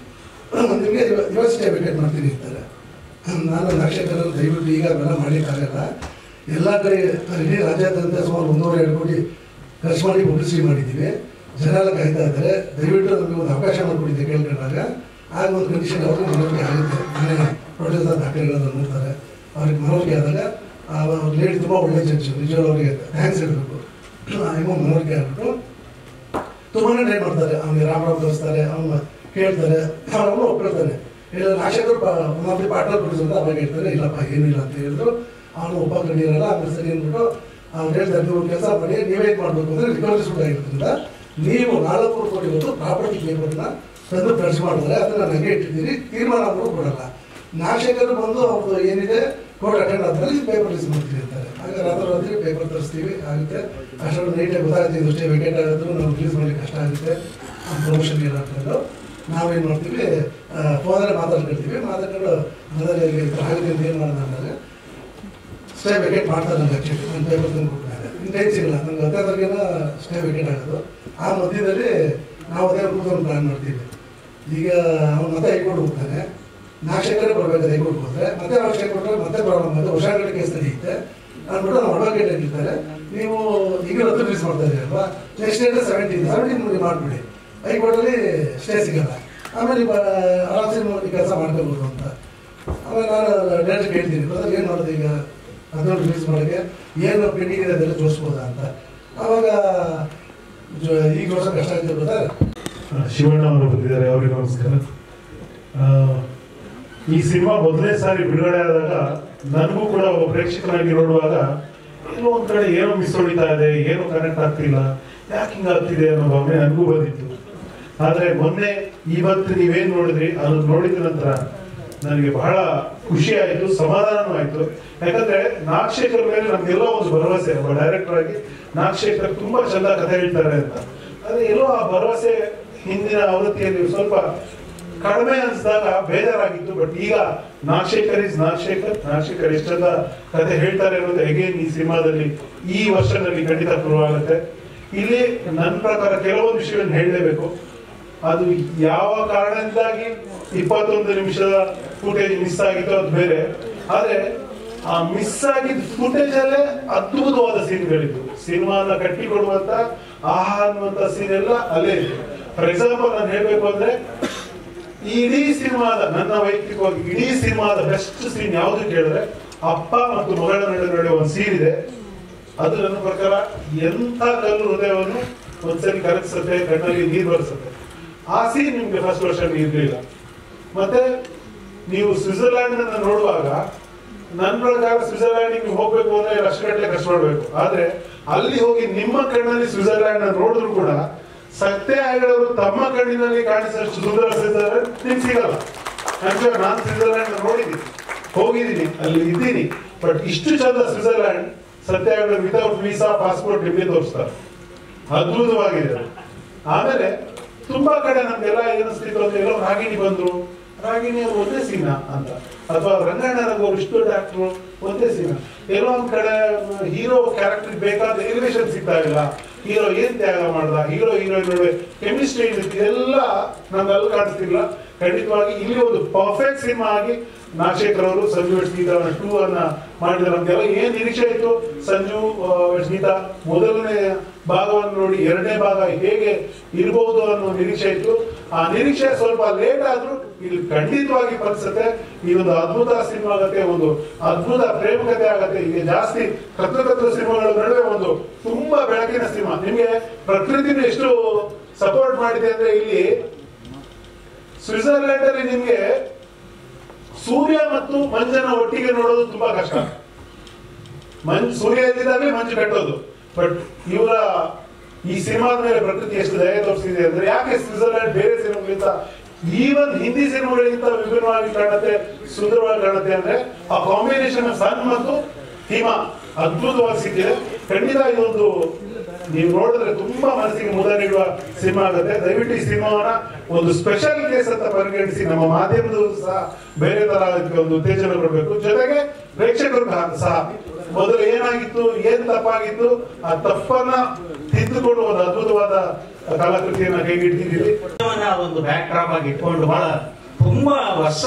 S4: ನಿಮಗೆ ರಿವರ್ಸ್ ಸ್ಟೇ ವೇಕೇಟ್ ಮಾಡ್ತೀನಿ ಅಂತಾರೆ. ನಾನು ನಾಗಶೇಖರ್ ದಯವಿಟ್ಟು ಈಗ ಅವೆಲ್ಲ ಮಾಡಲಿಕ್ಕಾಗಲ್ಲ, ಎಲ್ಲ ಕಡೆ ಇಡೀ ರಾಜ್ಯಾದ್ಯಂತ ಸುಮಾರು 1.5 ಕೋಟಿ ಖರ್ಚು ಮಾಡಿ ಪಬ್ಲಿಸಿಟಿ ಮಾಡಿದ್ದೀವಿ, ಜನ ಎಲ್ಲ ಕಾಯ್ತಾ ಇದ್ದಾರೆ, ದಯವಿಟ್ಟು ನಮಗೆ ಒಂದು ಅವಕಾಶ ಮಾಡಿಕೊಟ್ಟಿದ್ದೆ ಕೇಳ್ಕೊಂಡಾಗ. ಆಗ ಒಂದು ಕಂಡೀಷನ್ ಅವ್ರಿಗೆ ಮನವರಿಕೆ ಆಗುತ್ತೆ. ಮನೆ ಪ್ರೊಡ್ಯೂಸರ್ ದಾಖಲೆಗಳನ್ನು ನೋಡ್ತಾರೆ, ಅವ್ರಿಗೆ ಮನವರಿಕೆ ಆದಾಗ ಅವ್ರು ಲೇಡಿ ತುಂಬ ಒಳ್ಳೆ ಜಡ್ಜು, ನಿಜವಾಗ್ಲೂ ಅವ್ರಿಗೆ ಥ್ಯಾಂಕ್ಸ್ ಹೇಳಬೇಕು. ಏನೋ ಮನವರಿಕೆ ಆಗ್ಬಿಟ್ಟು ತುಂಬಾನೇ ಟ್ರೈ ಮಾಡ್ತಾರೆ. ಅವ್ನಿಗೆ ರಾಮರಾವ್ ತೋರಿಸ್ತಾರೆ, ಅವನ್ನ ಕೇಳ್ತಾರೆ, ಅವನು ಒಪ್ಕೊಳ್ತಾನೆ. ಇಲ್ಲ ನಾಶಕರು ಮತ್ತೆ ಪಾರ್ಟ್ನರ್ ಕೊಡಿಸೋದು ಅವಾಗ ಹೇಳ್ತಾರೆ, ಇಲ್ಲಪ್ಪ ಏನಿಲ್ಲ ಅಂತ ಹೇಳಿದ್ರು. ಅವನು ಒಪ್ಕೊಂಡಿರಲ್ಲ. ಆಮೇಲೆ ಸರಿ ಅಂದ್ಬಿಟ್ಟು ಅವ್ನು ಹೇಳ್ತಾರೆ, ನೀವು ಕೆಲಸ ಮಾಡಿ, ನೀವೇನು ಮಾಡಬೇಕು ಅಂದರೆ ರಿಕವರಿ ಸೂಟ್ ಆಗಿರೋದ್ರಿಂದ ನೀವು 4 ಕೋಟಿ ಹೊತ್ತು ಪ್ರಾಪರ್ಟಿ ಪೇಪರ್ನ ತಂದು ಫ್ರೆಶ್ ಮಾಡಿದ್ರೆ ಅದನ್ನು ನನಗೆ ಇಟ್ಟಿದ್ದೀರಿ, ತೀರ್ಮಾನ ಅವರು ಕೊಡಲ್ಲ. ನಾಶಕರು ಬಂದು ಅವ್ರದ್ದು ಏನಿದೆ ಕೋರ್ಟ್ ಅಟೆಂಡ್ ಆದ್ಮೇಲೆ ಪೇಪರ್ ರಿಲೀಸ್ ಮಾಡ್ತೀವಿ ಅಂತಾರೆ. ಆಗ ರಾತ್ರಿ ಪೇಪರ್ ತರಿಸ್ತೀವಿ, ಆಗುತ್ತೆ. ಅಷ್ಟೊಂದು ನೀಟಾಗಿ ಗೊತ್ತಾಗುತ್ತೆ, ಇದಷ್ಟೇ ವೇಕೆಂಟ್ ಆಗುತ್ತೆ, ನಾವು ರಿಲೀಸ್ ಮಾಡಲಿಕ್ಕೆ ಕಷ್ಟ ಆಗುತ್ತೆ, ಪ್ರಮೋಷನ್ ಏನಾಗ್ತದೆ. ನಾವೇನು ಮಾಡ್ತೀವಿ, ಫೋನಲ್ಲಿ ಮಾತಾಡ್ಕೊಳ್ತೀವಿ. ಮಾತಾಡ್ಕೊಂಡು ಮೊದಲೇ ಆಗುತ್ತೆ ಅಂತ ಏನು ಮಾಡೋದು ಅಂದಾಗ ಸ್ಟೇ ವೇಕೆಂಟ್ ಮಾಡ್ತಾರೆ. ನನಗೆ ಆ್ಯಕ್ಚುಲಿ ನನ್ನ ಪೇಪರ್ ತಂದು ಕೊಟ್ಟಿದ್ದಾರೆ. ಇನ್ನು ಟೈಮ್ ಸಿಗಲ್ಲ ನನಗೆ, 10 ತಾರೀಕಿನ ಸ್ಟೇ ವೇಕೆಂಟ್ ಆಗೋದು. ಆ ಮಧ್ಯದಲ್ಲಿ ನಾವು ಅದೇ ಕೂತ್ಕೊಂಡು ಪ್ಲಾನ್ ಮಾಡ್ತೀವಿ. ಈಗ ಅವ್ನು ಮತ್ತೆ ಹೈಕೋರ್ಟ್ ಹೋಗ್ತಾನೆ, ನಾಶಕರೇ ಬರಬೇಕಾದ್ರೆ ಹೈಕೋರ್ಟ್ ಹೋದರೆ ಮತ್ತೆ ಅವಶ್ಯಕ ಕೊಟ್ಟರೆ ಮತ್ತೆ ಪ್ರಾಬ್ಲಮ್ ಆಗುತ್ತೆ, ವರ್ಷಗಳ ಕೇಸ್ ನಡೆಯುತ್ತೆ ಅಂದ್ಬಿಟ್ಟು ನಾವು ಅಡ್ವೊಕೇಟ್ ಆಗಿರ್ತಾರೆ. ನೀವು ಈಗ ರಿಲೀಸ್ ಮಾಡ್ತಾ ಇದ್ದೀರಿ ಅಲ್ವಾ, ನೆಕ್ಸ್ಟ್ ಡೇಟ್ 17 ಮಾಡಿಬಿಡಿ, ಹೈಕೋರ್ಟಲ್ಲಿ ಸ್ಟೇ ಸಿಗಲ್ಲ. ಆಮೇಲೆ ಆರಾಮ್ಸೆ ಕೆಲಸ ಮಾಡ್ಕೋಬೋದು ಅಂತ. ಆಮೇಲೆ ನಾನು ಡೈರೆಕ್ಟ್ ಹೇಳ್ತೀನಿ, ಬ್ರದರ್ ಏನು ಮಾಡೋದು ಈಗ ಅದನ್ನು ರಿಲೀಸ್ ಮಾಡೋಕ್ಕೆ ಏನು ಪೆಂಡಿಂಗ್ ಇದೆ ಅದೆಲ್ಲ ತೋರಿಸ್ಬೋದಾ ಅಂತ. ಆವಾಗ ಈಗ ವರ್ಷ ಕಷ್ಟ ಆಗಿದೆ ಬ್ರದರ್.
S5: ಶಿವಣ್ಣ ಅವರು ಬಂದಿದ್ದಾರೆ, ಅವರಿಗೆ ನಮಸ್ಕಾರ. ಈ ಸಿನಿಮಾ ಮೊದಲನೇ ಸಾರಿ ಬಿಡುಗಡೆ ಆದಾಗ ನನಗೂ ಕೂಡ ಒಬ್ಬ ಪ್ರೇಕ್ಷಕನಾಗಿ ನೋಡುವಾಗ ಏನೋ ಒಂದ್ ಕಡೆ ಏನೋ ಮಿಸ್ ಹೊಡಿತಾ ಇದೆ, ಏನೋ ಕನೆಕ್ಟ್ ಆಗ್ತಿಲ್ಲ, ಯಾಕೆ ಹಿಂಗ ಆಗ್ತಿದೆ ಅನ್ನೋ ಭಾವನೆ ನನಗೂ ಬಂದಿತ್ತು. ಆದ್ರೆ ಮೊನ್ನೆ ಇವತ್ತು ನೀವೇನ್ ನೋಡಿದ್ರಿ ಅದನ್ನ ನೋಡಿದ ನಂತರ ನನಗೆ ಬಹಳ ಖುಷಿ ಆಯ್ತು, ಸಮಾಧಾನನೂ ಆಯ್ತು. ಯಾಕಂದ್ರೆ ನಾಗಶೇಖರ್ ಮೇಲೆ ನಮ್ಗೆಲ್ಲೋ ಒಂದು ಭರವಸೆ, ಒಬ್ಬ ಡೈರೆಕ್ಟರ್ ಆಗಿ ನಾಗಶೇಖರ್ ತುಂಬಾ ಚಂದ ಕಥೆ ಹೇಳ್ತಾರೆ ಅಂತ. ಆದ್ರೆ ಎಲ್ಲೋ ಆ ಭರವಸೆ ಹಿಂದಿನ ಆವೃತ್ತಿಯಲ್ಲಿ ಸ್ವಲ್ಪ ಕಡಿಮೆ ಅನ್ಸಿದಾಗ ಬೇಜಾರಾಗಿತ್ತು. ಬಟ್ ಈಗ ನಾಗಶೇಖರ್ ಎಷ್ಟು ಚಂದ ಕಥೆ ಹೇಳ್ತಾರೆ ಅನ್ನೋದು ಅಗೇನ್ ಈ ಸಿನಿಮಾದಲ್ಲಿ ಈ ವರ್ಷದಲ್ಲಿ ಖಂಡಿತ ಪ್ರೂವ್ ಆಗುತ್ತೆ. ಇಲ್ಲಿ ನನ್ನ ಪ್ರಕಾರ ಕೆಲವೊಂದು ವಿಷಯಗಳನ್ನು ಹೇಳಲೇಬೇಕು. ಅದು ಯಾವ ಕಾರಣದಿಂದಾಗಿ 21 ನಿಮಿಷದ ಫುಟೇಜ್ ಮಿಸ್ ಆಗಿತ್ತು ಅದು ಬೇರೆ. ಆದ್ರೆ ಆ ಮಿಸ್ ಆಗಿದ್ದ ಫುಟೇಜ್ ಅಲ್ಲೇ ಅದ್ಭುತವಾದ ಸೀನ್ಗಳಿತ್ತು. ಸಿನಿಮಾನ ಕಟ್ಟಿಕೊಡುವಂತ ಆಹಾ ಅನ್ನುವಂತ ಸೀನ್ ಎಲ್ಲ ಅಲ್ಲೇ ಇತ್ತು. ಫಾರ್ ಎಕ್ಸಾಂಪಲ್ ನಾನು ಹೇಳ್ಬೇಕು ಅಂದ್ರೆ ಇಡೀ ಸಿನಿಮಾದ, ನನ್ನ ವೈಯಕ್ತಿಕವಾಗಿ ಇಡೀ ಸಿನಿಮಾದ ಬೆಸ್ಟ್ ಸೀನ್ ಯಾವ್ದು ಕೇಳಿದ್ರೆ ಅಪ್ಪ ಮತ್ತು ಮಗಳ ನಡುವೆ ಒಂದು ಸೀನ್ ಇದೆ. ಅದು ನನ್ನ ಪ್ರಕಾರ ಎಂಥ ಕಲ್ಲು ಹೃದಯವನ್ನು ಒಂದ್ಸರಿ ಕರಗಿಸುತ್ತೆ, ಕಣ್ಣಲ್ಲಿ ನೀರು ಬರಿಸುತ್ತೆ. ಆ ಸೀನ್ ನಿಮ್ಗೆ ಫಸ್ಟ್ ವರ್ಷನ್ ಇರ್ಲಿಲ್ಲ. ಮತ್ತೆ ನೀವು ಸ್ವಿಟ್ಜರ್ಲ್ಯಾಂಡ್ ಅನ್ನ ನೋಡುವಾಗ ನನ್ನ ಪ್ರಕಾರ ಸ್ವಿಟ್ಜರ್ಲ್ಯಾಂಡ್ ಹೋಗ್ಬೇಕು ಅಂದ್ರೆ ಲಕ್ಷಗಟ್ಟಲೆ ಕಷ್ಟಪಡ್ಬೇಕು. ಆದ್ರೆ ಅಲ್ಲಿ ಹೋಗಿ ನಿಮ್ಮ ಕಣ್ಣಲ್ಲಿ ಸ್ವಿಟ್ಜರ್ಲ್ಯಾಂಡ್ ನೋಡಿದ್ರು ಕೂಡ ಸತ್ಯ ಹೆಗಡೆಯವರು ತಮ್ಮ ಕಣ್ಣಿನಲ್ಲಿ ಕಾಣಿಸಷ್ಟು ಸುಂದರ ಸ್ವಿಟ್ಜರ್ಲ್ಯಾಂಡ್ ನಿಮ್ಗೆ ಸಿಗಲ್ಲ. ನಾನು ಸ್ವಿಟ್ಜರ್ಲ್ಯಾಂಡ್ ನೋಡಿದ್ದೀನಿ, ಹೋಗಿದ್ದೀನಿ, ಅಲ್ಲಿ ಇದ್ದೀನಿ. ಬಟ್ ಇಷ್ಟು ಚಂದ ಸ್ವಿಟ್ಜರ್ಲ್ಯಾಂಡ್ ಸತ್ಯ ಹೆಗಡೆ ವಿತೌಟ್ ವೀಸಾ ಪಾಸ್ಪೋರ್ಟ್ ನಿಮಗೆ ತೋರಿಸ್ತಾರೆ. ಅದ್ಭುತವಾಗಿದೆ. ಆಮೇಲೆ ತುಂಬಾ ಕಡೆ ನಮ್ಗೆಲ್ಲ ಏನಿಸ್ತಿತ್ತು ಅಂದ್ರೆ ಎಲ್ಲೋ ರಾಗಿಣಿ ಬಂದ್ರು, ರಾಗಿಣಿ ಅವರು ಒಂದೇ ಸೀನ ಅಂತ, ಅಥವಾ ರಂಗಣ್ಣನವರು ಇಷ್ಟು ಡಾಕ್ಟ್ರು ಒಂದೇ ಸೀನ. ಎಲ್ಲೋ ಒಂದ್ ಕಡೆ ಹೀರೋ ಕ್ಯಾರೆಕ್ಟರ್ ಬೇಕಾದ ಎಲಿವೇಶನ್ ಸಿಗ್ತಾ ಇಲ್ಲ. ಹೀರೋ ಏನ್ ತ್ಯಾಗ ಮಾಡ್ದ, ಹೀರೋ ಹೀರೋಯಿನ್ ನಡುವೆ ಕೆಮಿಸ್ಟ್ರಿ ಇದೆಲ್ಲ ನಮ್ಗೆ ಅಲ್ಲಿ ಕಾಣಿಸ್ತಿಲ್ಲ. ಖಂಡಿತವಾಗಿ ಇಲ್ಲಿ ಒಂದು ಪರ್ಫೆಕ್ಟ್ ಸಿನಿಮಾ ಆಗಿ ನಾಗಶೇಖರ್ ಅವರು ಸಂಜು ವೆಟ್ಸ್ ಗೀತಾ 2 ಅನ್ನ ಮಾಡಿದ್ರೆ ನಮ್ಗೆಲ್ಲ ಏನ್ ನಿರೀಕ್ಷೆ ಇತ್ತು. ಸಂಜು ವೆಟ್ಸ್ ಗೀತಾ ಮೊದಲನೇ ಭಾಗವನ್ನು ನೋಡಿ 2ನೇ ಭಾಗ ಹೇಗೆ ಇರಬಹುದು ಅನ್ನೋ ನಿರೀಕ್ಷೆ ಇತ್ತು. ಆ ನಿರೀಕ್ಷೆ ಸ್ವಲ್ಪ ಲೇಟ್ ಆದ್ರೂ ಇಲ್ಲಿ ಖಂಡಿತವಾಗಿ ಫಲಿಸುತ್ತೆ. ಈ ಒಂದು ಅದ್ಭುತ ಸಿನಿಮಾ ಆಗತ್ತೆ, ಒಂದು ಅದ್ಭುತ ಪ್ರೇಮ ಕಥೆ ಆಗತ್ತೆ. ಈಗ ಜಾಸ್ತಿ ಕತ್ತು ಸಿನಿಮಾಗಳ ನಡುವೆ ಒಂದು ತುಂಬಾ ಬೆಳಕಿನ ಸಿನಿಮಾ. ನಿಮ್ಗೆ ಪ್ರಕೃತಿನ ಎಷ್ಟು ಸಪೋರ್ಟ್ ಮಾಡಿದೆ ಅಂದ್ರೆ ಇಲ್ಲಿ ಸ್ವಿಟ್ಜರ್ಲ್ಯಾಂಡ್ ಅಲ್ಲಿ ನಿಮ್ಗೆ ಸೂರ್ಯ ಮತ್ತು ಮಂಜನ ಒಟ್ಟಿಗೆ ನೋಡೋದು ತುಂಬಾ ಕಷ್ಟ. ಸೂರ್ಯ ಇದ್ದಿದ್ದಾಗಲೇ ಮಂಜು ಕಟ್ಟೋದು. ಬಟ್ ಇವರ ಈ ಸಿನಿಮಾದ ಮೇಲೆ ಪ್ರಕೃತಿ ಎಷ್ಟು ದಯ ತೋರಿಸಿದೆ ಅಂದ್ರೆ, ಯಾಕೆ ಸ್ವಿಟ್ಜರ್ಲ್ಯಾಂಡ್ ಬೇರೆ ಸಿನಿಮಾಗಳಿಂದ ಈವನ್ ಹಿಂದಿ ಸಿನಿಮಾಗಳಿಗಿಂತ ವಿಭಿನ್ನವಾಗಿ ಕಾಣುತ್ತೆ, ಸುಂದರವಾಗಿ ಕಾಣುತ್ತೆ ಅಂದ್ರೆ ಆ ಕಾಂಬಿನೇಷನ್ ಸನ್ ಮತ್ತು ಹಿಮಾ ಅದ್ಭುತವಾಗಿ ಸಿಕ್ಕಿದೆ. ಖಂಡಿತ ಇದೊಂದು ನೀವು ನೋಡಿದ್ರೆ ತುಂಬಾ ಮನಸ್ಸಿಗೆ ಮುದ ನೀಡುವ ಸಿನಿಮಾ ಆಗುತ್ತೆ. ದಯವಿಟ್ಟು ಈ ಸಿನಿಮಾವನ್ನ ಒಂದು ಸ್ಪೆಷಲ್ ಕೇಸ್ ಅಂತ ಪರಿಗಣಿಸಿ ನಮ್ಮ ಮಾಧ್ಯಮದವರು ಸಹ ಬೇರೆ ತರ ಒಂದು ಉತ್ತೇಜನ ಕೊಡಬೇಕು. ಜೊತೆಗೆ ಪ್ರೇಕ್ಷಕರು ಸಹ ಮೊದಲು ಏನಾಗಿತ್ತು, ಏನ್ ತಪ್ಪಾಗಿತ್ತು, ಆ ತಪ್ಪನ್ನ ತಿದ್ದುಕೊಂಡು ಒಂದು ಅದ್ಭುತವಾದ ಕಲಾಕೃತಿಯನ್ನ ಕೈಗಿಟ್ಟಿದ್ದೀವಿ.
S6: ಒಂದು ಬ್ಯಾಕ್ ಡ್ರಾಪ್ ಆಗಿ ಇಟ್ಕೊಂಡು ಬಹಳ ತುಂಬಾ ವರ್ಷ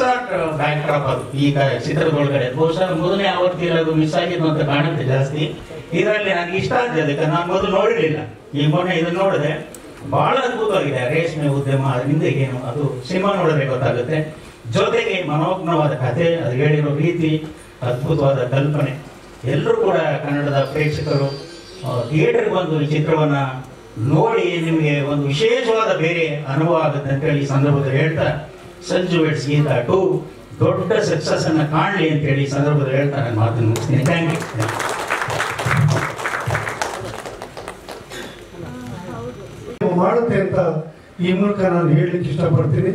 S6: ಬ್ಯಾಕ್ ಡ್ರಾಪ್ ಅದು ಈ ಚಿತ್ರದೊಳಗಡೆ. ಬಹುಶಃ ಮೊದಲನೇ ಆವೃತ್ತಿಯಲ್ಲಿ ಅದು ಮಿಸ್ ಆಗಿದ್ದು ಅಂತ ಕಾಣುತ್ತೆ ಜಾಸ್ತಿ. ಇದರಲ್ಲಿ ನನಗೆ ಇಷ್ಟ ಆಗಿದೆ, ಅದಕ್ಕೆ ನಾನು ಮೊದಲು ನೋಡಿರಲಿಲ್ಲ. ಈಗ ಮೊನ್ನೆ ಇದನ್ನ ನೋಡಿದೆ, ಬಹಳ ಅದ್ಭುತವಾಗಿದೆ. ರೇಷ್ಮೆ ಉದ್ಯಮ ಹಿಂದೆ ಏನು, ಅದು ಸಿನಿಮಾ ನೋಡಿದ್ರೆ ಗೊತ್ತಾಗುತ್ತೆ. ಜೊತೆಗೆ ಮನೋಜ್ಞವಾದ ಕಥೆ, ಅದು ಹೇಳಿರೋ ರೀತಿ, ಅದ್ಭುತವಾದ ಕಲ್ಪನೆ. ಎಲ್ಲರೂ ಕೂಡ ಕನ್ನಡದ ಪ್ರೇಕ್ಷಕರು ಥಿಯೇಟರ್ಗೆ ಬಂದು ಈ ಚಿತ್ರವನ್ನ ನೋಡಿ ನಿಮಗೆ ಒಂದು ವಿಶೇಷವಾದ ಬೇರೆ ಅನುಭವ ಆಗುತ್ತೆ ಅಂತ ಹೇಳಿ ಈ ಸಂದರ್ಭದಲ್ಲಿ ಹೇಳ್ತಾ, ಸಂಜು ವೆಟ್ಸ್ ಗೀತಾ 2 ದೊಡ್ಡ ಸಕ್ಸಸ್ ಅನ್ನ ಕಾಣಲಿ ಅಂತ ಹೇಳಿ ಈ ಸಂದರ್ಭದಲ್ಲಿ ಹೇಳ್ತಾ ನಾನು ಮಾತನ್ನು ಮುಗಿಸ್ತೀನಿ. Thank you.
S7: ಮಾಡುತ್ತೆ ಅಂತ ಈ ಮೂಲಕ ನಾನು ಹೇಳಲಿಕ್ಕೆ ಇಷ್ಟಪಡ್ತೀನಿ.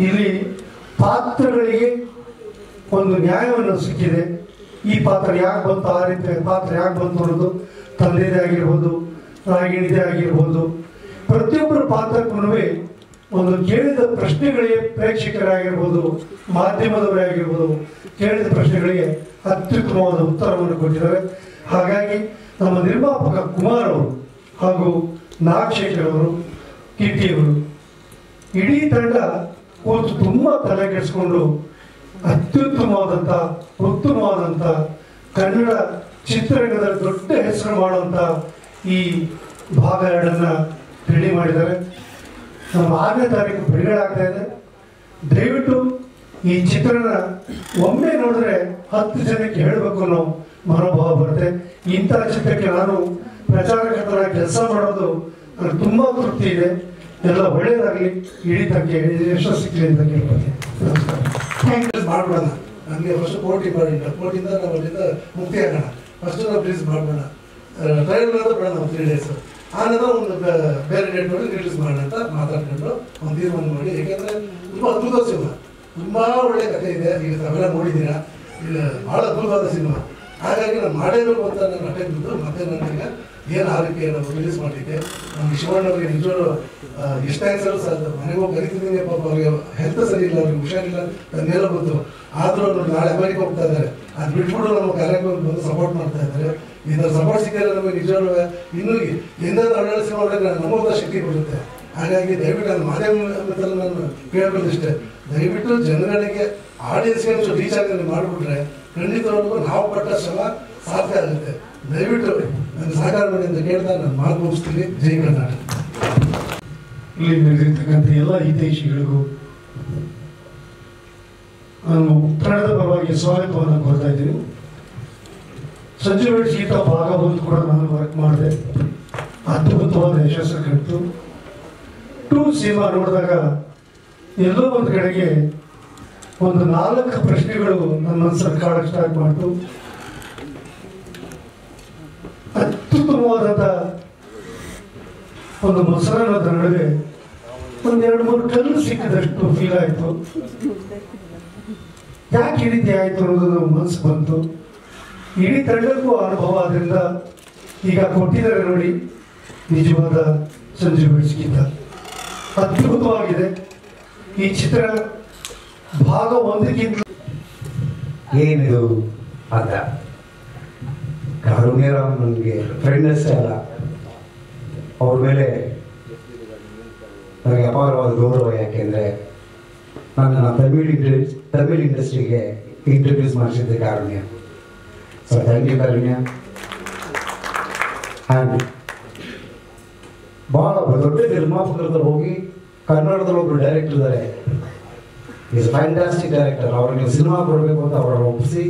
S7: ಇಲ್ಲಿ ಪಾತ್ರಗಳಿಗೆ ಒಂದು ನ್ಯಾಯವನ್ನು ಸಿಕ್ಕಿದೆ. ಈ ಪಾತ್ರ ಯಾಕೆ ಬಂತು, ಆ ರೀತಿ ಪಾತ್ರ ಯಾಕೆ ಬಂತು ಅನ್ನೋದು ತಂದೆದೇ ಆಗಿರ್ಬೋದು, ರಾಗಿಣಿದೇ ಆಗಿರ್ಬೋದು, ಪ್ರತಿಯೊಬ್ಬರ ಪಾತ್ರಕ್ಕೂ ಒಂದು ಕೇಳಿದ ಪ್ರಶ್ನೆಗಳಿಗೆ ಪ್ರೇಕ್ಷಕರಾಗಿರ್ಬೋದು, ಮಾಧ್ಯಮದವರೇ ಆಗಿರ್ಬೋದು, ಕೇಳಿದ ಪ್ರಶ್ನೆಗಳಿಗೆ ಅತ್ಯುತ್ತಮವಾದ ಉತ್ತರವನ್ನು ಕೊಟ್ಟಿದ್ದಾರೆ. ಹಾಗಾಗಿ ನಮ್ಮ ನಿರ್ಮಾಪಕ ಕುಮಾರ್ ಅವರು ಹಾಗೂ ನಾಗಶೇಖರ್ ಅವರು, ಕಿಟ್ಟಿ ಅವರು, ಇಡೀ ತಂಡ ಕೂತು ತುಂಬ ತಲೆ ಕೆಡಿಸ್ಕೊಂಡು ಅತ್ಯುತ್ತಮವಾದಂಥ ಉತ್ತಮವಾದಂಥ ಕನ್ನಡ ಚಿತ್ರರಂಗದಲ್ಲಿ ದೊಡ್ಡ ಹೆಸರು ಮಾಡುವಂಥ ಈ ಭಾಗ 2 ರೆಡಿ ಮಾಡಿದ್ದಾರೆ. ನಮ್ಮ 6ನೇ ತಾರೀಕು ಬಿಡುಗಡೆ ಆಗ್ತಾ ಇದೆ. ದಯವಿಟ್ಟು ಈ ಚಿತ್ರನ ಒಮ್ಮೆ ನೋಡಿದ್ರೆ 10 ಜನಕ್ಕೆ ಹೇಳಬೇಕು ಅನ್ನೋ ಮನೋಭಾವ ಬರುತ್ತೆ. ಇಂಥ ಚಿತ್ರಕ್ಕೆ ನಾನು ಪ್ರಚಾರಕರ್ತರಾಗಿ ಕೆಲಸ ಮಾಡೋದು ನನಗೆ ತುಂಬ ತೃಪ್ತಿ ಇದೆ. ಎಲ್ಲ ಒಳ್ಳೆಯದಾಗಲಿ, ಇಡೀ ತನಕ ಯಶಸ್ಸು ಸಿಕ್ಕಲಿ ಅಂತ ಕೇಳ್ಬೋದು.
S4: ಮಾಡ್ಬಿಡೋಣ. ನನಗೆ ಫಸ್ಟ್ ಕೋರ್ಟ್ ಇಂಪಾರ್ಟೆಂಟ್. ಕೋರ್ಟಿಂದ ನಾವು ಅಲ್ಲಿಂದ ಮುಕ್ತಿ ಆಗೋಣ. ಫಸ್ಟ್ ನಾವು ರಿಲೀಸ್ ಮಾಡಬೇಡ, ಟ್ರಯಲ್ ಮಾಡೋದು ಬೇಡ. ನಾವು 3 days ಆನಂತರ ಒಂದು ಬೇರೆ ಡೇಟ್ ನೋಡಿ ರಿಲೀಸ್ ಮಾಡೋಣ ಅಂತ ಮಾತಾಡ್ಕೊಂಡು ಒಂದು ತೀರ್ಮಾನ ಮಾಡಿ. ಯಾಕೆಂದರೆ ತುಂಬ ಅದ್ಭುತ ಸಿನಿಮಾ, ತುಂಬ ಒಳ್ಳೆಯ ಕಥೆ ಇದೆ. ಈಗ ತಾವೆಲ್ಲ ನೋಡಿದ್ದೀರಾ, ಈಗ ಭಾಳ ಅದ್ಭುತವಾದ ಸಿನಿಮಾ. ಹಾಗಾಗಿ ನಾನು ಮಾಡೇಬೇಕು ಅಂತ ನಾನು ಅಟೆಂಡ್ ಬಿದ್ದು ಮತ್ತೆ ನನಗೆ ಏನು ಆರೋಗ್ಯ ನಾವು ರಿಲೀಸ್ ಮಾಡಲಿಕ್ಕೆ ನಮ್ಮ ಶಿವಣ್ಣವ್ರಿಗೆ ನಿಜವಾಗ್ಲೂ ಎಷ್ಟು ಥ್ಯಾಂಕ್ಸ್ ಅಲ್ಲೂ ಸರ್. ಮನೆಗೆ ಹೋಗಿ ಕರಿತಿದ್ದೀನಿ, ಪಾಪ ಅವ್ರಿಗೆ ಹೆಲ್ತ್ ಸರಿ ಇಲ್ಲ, ಅವ್ರಿಗೆ ಹುಷಾರಿಲ್ಲ ಅದನ್ನೆಲ್ಲ ಗೊತ್ತು. ಆದರೂ ಅವ್ರು ನಾಳೆ ಅಮೆರಿಕ ಹೋಗ್ತಾ ಇದ್ದಾರೆ. ಅದು ಬಿಟ್ಬಿಟ್ಟು ನಮ್ಮ ಕಾರ್ಯಕ್ರಮ ಬಂದು ಸಪೋರ್ಟ್ ಮಾಡ್ತಾ ಇದ್ದಾರೆ. ಈ ಥರ ಸಪೋರ್ಟ್ ಸಿಕ್ಕಿದ್ರೆ ನಮಗೆ ನಿಜವಾಗ್ಲೂ ಇನ್ನೂ ಎಂದಾದ್ರೂ ಒಳ್ಳೆ ಸಿನಿಮಾ ಮಾಡಿದ್ರೆ ನಮಗೊಂದು ಶಕ್ತಿ ಕೊಡುತ್ತೆ. ಹಾಗಾಗಿ ದಯವಿಟ್ಟು ನಾನು ಮಾಧ್ಯಮದಲ್ಲಿ ನಾನು ಕೇಳ್ಬೋದಿಷ್ಟೇ, ದಯವಿಟ್ಟು ಜನಗಳಿಗೆ ಆಡಿಯನ್ಸ್ಗೆ ರೀಚ್ ಆಗಿ ಮಾಡಿಬಿಟ್ರೆ ಖಂಡಿತವಾಗ್ಲೂ ನಾವು ಪಟ್ಟ ಶ್ರಮ ಸಾಧ್ಯ ಆಗುತ್ತೆ. ದಯವಿಟ್ಟು ನನ್ನ ಸಹಕಾರ ಮಾಡಿ ಅಂತ ಕೇಳ್ತಾ ನಾನು ಮಾತು ಮುಗಿಸ್ತೀನಿ. ಜೈ ಕರ್ನಾಟಕ.
S7: ಇಲ್ಲಿ ನೆರೆದಿರ್ತಕ್ಕಂಥ ಎಲ್ಲ ಹಿತೈಷಿಗಳಿಗೂ ನಾನು ತಂಡದ ಪರವಾಗಿ ಸ್ವಾಗತವನ್ನು ಕೋರ್ತಾ ಇದ್ದೀನಿ. ಸಂಜು ವೆಟ್ಸ್ ಗೀತಾ ಭಾಗ 1 ಕೂಡ ನಾನು ವರ್ಕ್ ಮಾಡಿದೆ, ಅದ್ಭುತವಾದ ಯಶಸ್ಸು ಕಂಡು. 2 ಸಿನಿಮಾ ನೋಡಿದಾಗ ಎಲ್ಲೋ ಒಂದು ಕಡೆಗೆ ಒಂದು 4 ಪ್ರಶ್ನೆಗಳು ನನ್ನ ಮನಸ್ಸನ್ನು ಕಾಡಕ್ಕೆ ಸ್ಟಾರ್ಟ್ ಮಾಡ್ತು. ಅತ್ಯುತ್ತಮವಾದಂಥ ಒಂದು ಮೊಸರನ್ನದ ನಡುವೆ ಒಂದು 2-3 ಕಲ್ಲು ಸಿಕ್ಕಿದಷ್ಟು ಫೀಲ್ ಆಯಿತು. ಯಾಕೆ ಈ ರೀತಿ ಆಯಿತು ಅನ್ನೋದು ಮನಸ್ಸು ಬಂತು. ಇಡೀ ತಂಡಕ್ಕೂ ಅನುಭವ ಆದ್ರಿಂದ ಈಗ ಕೊಟ್ಟಿದ್ದಾರೆ ನೋಡಿ, ನಿಜವಾದ ಸಂಜು ವೆಟ್ಸ್ ಗೀತಾ ಅದ್ಭುತವಾಗಿದೆ. ಈ ಚಿತ್ರ ಭಾಗ 1ಕ್ಕಿಂತ
S1: ಏನಿದು ಅಂತ ಕಾರುಣ್ಯರಾಮ್ ನನಗೆ ಫ್ರೆಂಡ್ ಅಷ್ಟೇ ಅಲ್ಲ, ಅವ್ರ ಮೇಲೆ ನನಗೆ ಅಪಾರವಾದ ಗೌರವ. ಯಾಕೆಂದರೆ ನನ್ನ ತಮಿಳ್ ಇಂಡಸ್ಟ್ರಿಗೆ ಇಂಟ್ರೊಡ್ಯೂಸ್ ಮಾಡಿಸಿದ್ದೆ Karunya. So thank you Karunya. And ಭಾಳ ದೊಡ್ಡ ನಿರ್ಮಾಪಕರ ಹೋಗಿ ಕನ್ನಡದಲ್ಲಿ ಒಬ್ಬರು ಡೈರೆಕ್ಟರ್ ಇದ್ದಾರೆ, ಈಸ್ ಫ್ಯಾಂಟಾಸ್ಟಿಕ್ ಡೈರೆಕ್ಟರ್. ಅವ್ರಿಗೆ ಸಿನಿಮಾ ಕೊಡಬೇಕು ಅಂತ ಅವರನ್ನು ಒಪ್ಪಿಸಿ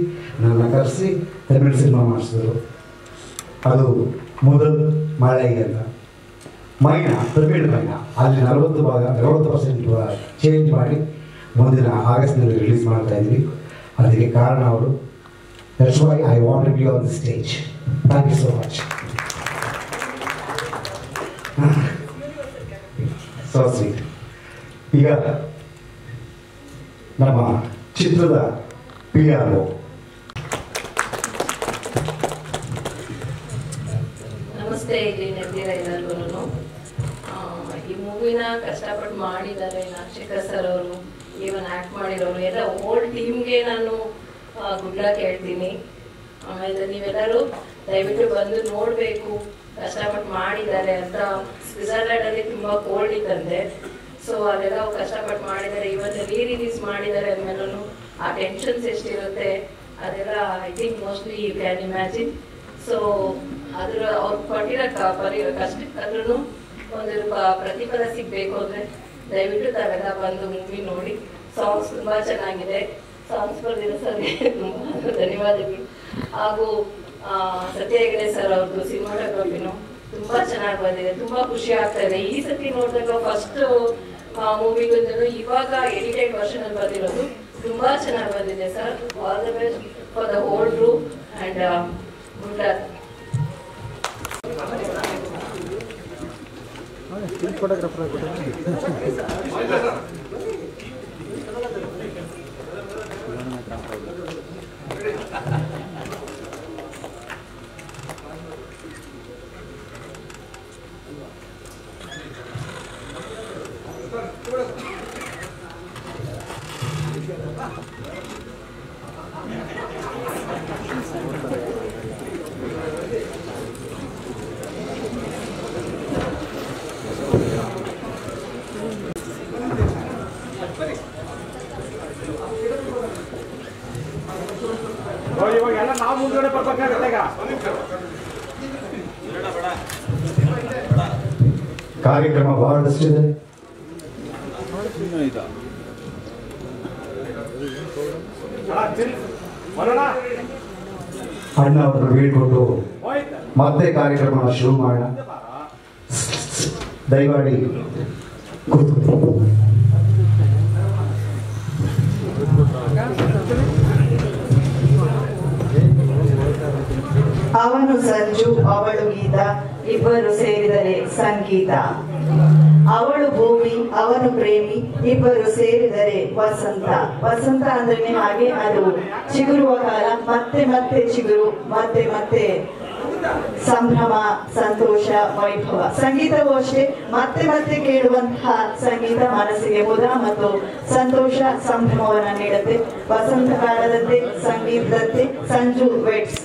S1: ನನ್ನ ಕರೆಸಿ ತಮಿಳು ಸಿನಿಮಾ ಮಾಡಿಸಿದ್ರು. ಅದು ಮೊದಲು ಮಳೆ ಅಂತ ಮೈನಾ, ತಮಿಳು ಮೈನಾ, ಅಲ್ಲಿ 40% ಚೇಂಜ್ ಮಾಡಿ ಮುಂದಿನ ಆಗಸ್ಟ್ನಲ್ಲಿ ರಿಲೀಸ್ ಮಾಡ್ತಾ ಇದ್ವಿ. ಅದಕ್ಕೆ ಕಾರಣ ಅವರು. That's why I wanted you on the stage. Thank you so much. So sweet. ಈಗ ನಮ್ಮ ಚಿತ್ರದ PR
S8: ನಮಸ್ತೆ. ಇಲ್ಲಿ ನೆರೆದಿರ ಎಲ್ಲರಿಗೂ. ಈ ಮೂವಿನ ಕಷ್ಟಪಟ್ಟು ಮಾಡಿದ್ದಾರೆ ನಾಗಶೇಖರ್ ಸರ್ ಅವರು, ಈವನ್ ಆ್ಯಕ್ಟ್ ಮಾಡಿರೋರು ಎಲ್ಲ ಹೋಲ್ ಟೀಮ್ಗೆ ನಾನು ಗುಡ್ ಲಕ್ ಹೇಳ್ತೀನಿ. ಆಮೇಲೆ ನೀವೆಲ್ಲರೂ ದಯವಿಟ್ಟು ಬಂದು ನೋಡಬೇಕು, ಕಷ್ಟಪಟ್ಟು ಮಾಡಿದ್ದಾರೆ ಅಂತ. ಸ್ವಿಟ್ಜರ್ಲ್ಯಾಂಡಲ್ಲಿ ತುಂಬ ಕೋಲ್ಡ್ ಇತ್ತಂತೆ, ಸೊ ಅದೆಲ್ಲ ಕಷ್ಟಪಟ್ಟು ಮಾಡಿದ್ದಾರೆ. ಇವತ್ತು ರಿಲೀಸ್ ಮಾಡಿದ್ದಾರೆ ಅಂದಮೇಲೂ ಆ ಟೆನ್ಷನ್ಸ್ ಎಷ್ಟಿರುತ್ತೆ ಅದೆಲ್ಲ I think mostly you can imagine. So ಅದ್ರ ಅವ್ರು ಪಟ್ಟಿರೋ ಕಷ್ಟಕ್ಕಾದ್ರೂ ಒಂದು ಪ್ರತಿಫಲ ಸಿಗಬೇಕು ಅಂದರೆ ದಯವಿಟ್ಟು ತಾವೆಲ್ಲ ಬಂದು ಮೂವಿ ನೋಡಿ. ಸಾಂಗ್ಸ್ ತುಂಬ ಚೆನ್ನಾಗಿದೆ. ಸಾಂಗ್ಸ್ ಬರೆದಿರೋ ಸರ್ಗೆ ತುಂಬ ಧನ್ಯವಾದಗಳು. ಹಾಗೂ ಸತ್ಯ ಹೆಗಡೆ ಸರ್ ಅವ್ರದ್ದು ಸಿನಿಮಾಟೋಗ್ರಫಿನೂ ತುಂಬಾ ಚೆನ್ನಾಗಿ ಬಂದಿದೆ, ತುಂಬಾ ಖುಷಿ ಆಗ್ತಾ ಇದೆ. ಈ ಸತಿ ನೋಡಿದಾಗ ಫಸ್ಟ್ ಮೂವಿಗೂ ಇವಾಗ ಎಡಿಟೆಡ್ ವರ್ಷನ್ ಅಲ್ಲಿ ಬಂದಿರೋದು ತುಂಬಾ ಚೆನ್ನಾಗಿ ಬಂದಿದೆ sir. All the best for the whole group and good luck.
S1: ಕಾರ್ಯಕ್ರಮ ಬಹಳಷ್ಟಿದೆ. ಅಣ್ಣ ಅವರು ಬೀಳ್ಕೊಟ್ಟು ಮತ್ತೆ ಕಾರ್ಯಕ್ರಮ ಶುರು ಮಾಡೋಣ. ದಯಮಾಡಿ ಕೂತು.
S2: ಅವನು ಸಂಜು, ಅವಳು ಗೀತಾ, ಇಬ್ಬರು ಸೇರಿದರೆ ಸಂಗೀತ. ಅವಳು ಭೂಮಿ, ಅವನು ಪ್ರೇಮಿ, ಇಬ್ಬರು ಸೇರಿದರೆ ವಸಂತ. ವಸಂತ ಅಂದ್ರೆ ಹಾಗೆ ಅದು ಚಿಗುರುವ ಕಾಲ, ಮತ್ತೆ ಮತ್ತೆ ಚಿಗುರು, ಮತ್ತೆ ಮತ್ತೆ ಸಂಭ್ರಮ, ಸಂತೋಷ, ವೈಭವ. ಸಂಗೀತವೂ ಅಷ್ಟೇ, ಮತ್ತೆ ಮತ್ತೆ ಕೇಳುವಂತಹ ಸಂಗೀತ ಮನಸ್ಸಿಗೆ ಮುದ ಮತ್ತು ಸಂತೋಷ, ಸಂಭ್ರಮವನ್ನ ನೀಡುತ್ತೆ. ವಸಂತ ಕಾಲದಂತೆ, ಸಂಗೀತದಂತೆ ಸಂಜು ವೆಟ್ಸ್.